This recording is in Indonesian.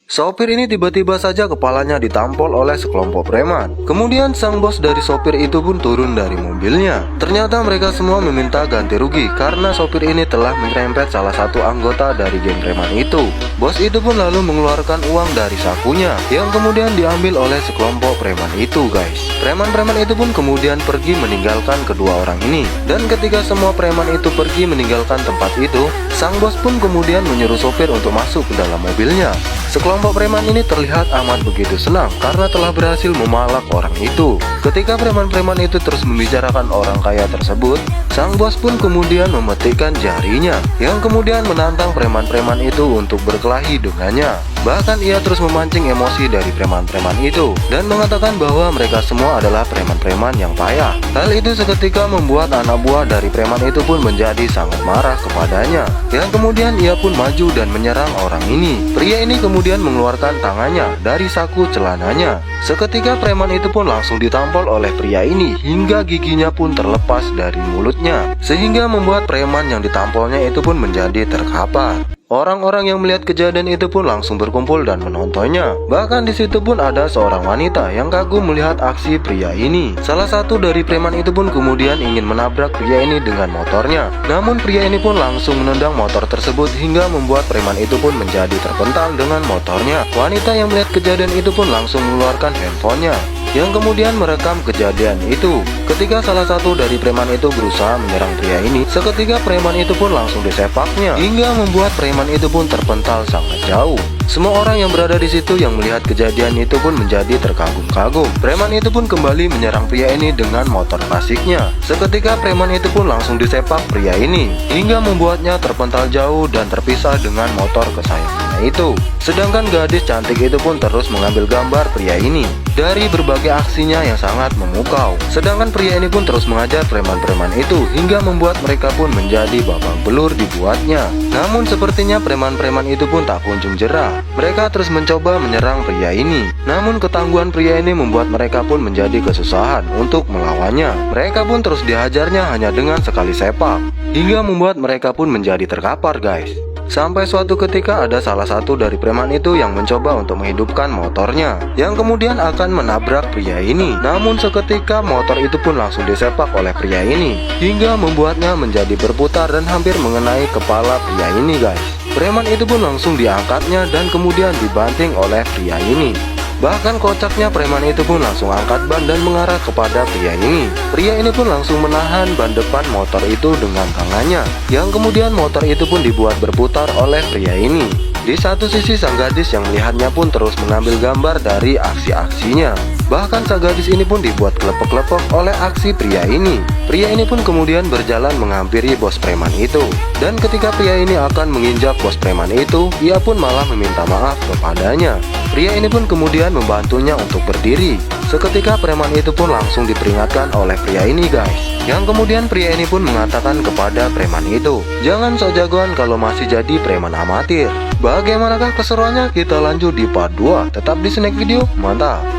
Sopir ini tiba-tiba saja kepalanya ditampol oleh sekelompok preman. Kemudian sang bos dari sopir itu pun turun dari mobilnya. Ternyata mereka semua meminta ganti rugi karena sopir ini telah menyerempet salah satu anggota dari geng preman itu. Bos itu pun lalu mengeluarkan uang dari sakunya yang kemudian diambil oleh sekelompok preman itu, guys. Preman-preman itu pun kemudian pergi meninggalkan kedua orang ini. Dan ketika semua preman itu pergi meninggalkan tempat itu, sang bos pun kemudian menyuruh sopir untuk masuk ke dalam mobilnya. Sekelompok preman ini terlihat amat begitu senang karena telah berhasil memalak orang itu. Ketika preman-preman itu terus membicarakan orang kaya tersebut, sang bos pun kemudian memetikkan jarinya yang kemudian menantang preman-preman itu untuk berkelahi dengannya. Bahkan ia terus memancing emosi dari preman-preman itu dan mengatakan bahwa mereka semua adalah preman-preman yang payah. Hal itu seketika membuat anak buah dari preman itu pun menjadi sangat marah kepadanya. Yang kemudian ia pun maju dan menyerang orang ini. Pria ini kemudian mengeluarkan tangannya dari saku celananya. Seketika preman itu pun langsung ditampol oleh pria ini hingga giginya pun terlepas dari mulutnya, sehingga membuat preman yang ditampolnya itu pun menjadi terkapar. Orang-orang yang melihat kejadian itu pun langsung berkumpul dan menontonnya. Bahkan di situ pun ada seorang wanita yang kagum melihat aksi pria ini. Salah satu dari preman itu pun kemudian ingin menabrak pria ini dengan motornya. Namun pria ini pun langsung menendang motor tersebut hingga membuat preman itu pun menjadi terpental dengan motornya. Wanita yang melihat kejadian itu pun langsung mengeluarkan handphonenya yang kemudian merekam kejadian itu. Ketika salah satu dari preman itu berusaha menyerang pria ini, seketika preman itu pun langsung disepaknya hingga membuat preman itu pun terpental sangat jauh. Semua orang yang berada di situ yang melihat kejadian itu pun menjadi terkagum-kagum. Preman itu pun kembali menyerang pria ini dengan motor klasiknya. Seketika preman itu pun langsung disepak pria ini hingga membuatnya terpental jauh dan terpisah dengan motor kesayangannya itu. Sedangkan gadis cantik itu pun terus mengambil gambar pria ini dari berbagai aksinya yang sangat memukau. Sedangkan pria ini pun terus mengajar preman-preman itu hingga membuat mereka pun menjadi babak belur dibuatnya. Namun sepertinya preman-preman itu pun tak kunjung jerah. Mereka terus mencoba menyerang pria ini. Namun ketangguhan pria ini membuat mereka pun menjadi kesusahan untuk melawannya. Mereka pun terus dihajarnya hanya dengan sekali sepak hingga membuat mereka pun menjadi terkapar, guys. Sampai suatu ketika ada salah satu dari preman itu yang mencoba untuk menghidupkan motornya yang kemudian akan menabrak pria ini. Namun seketika motor itu pun langsung disepak oleh pria ini hingga membuatnya menjadi berputar dan hampir mengenai kepala pria ini, guys. Preman itu pun langsung diangkatnya dan kemudian dibanting oleh pria ini. Bahkan kocaknya preman itu pun langsung angkat ban dan mengarah kepada pria ini. Pria ini pun langsung menahan ban depan motor itu dengan tangannya, yang kemudian motor itu pun dibuat berputar oleh pria ini. Di satu sisi sang gadis yang melihatnya pun terus mengambil gambar dari aksi-aksinya. Bahkan sang gadis ini pun dibuat kelepek-kelepek oleh aksi pria ini. Pria ini pun kemudian berjalan menghampiri bos preman itu. Dan ketika pria ini akan menginjak bos preman itu, ia pun malah meminta maaf kepadanya. Pria ini pun kemudian membantunya untuk berdiri. Seketika preman itu pun langsung diperingatkan oleh pria ini, guys. Yang kemudian pria ini pun mengatakan kepada preman itu, "Jangan sok jagoan kalau masih jadi preman amatir." Bagaimanakah keseruannya? Kita lanjut di part 2. Tetap di Snack Video, mantap.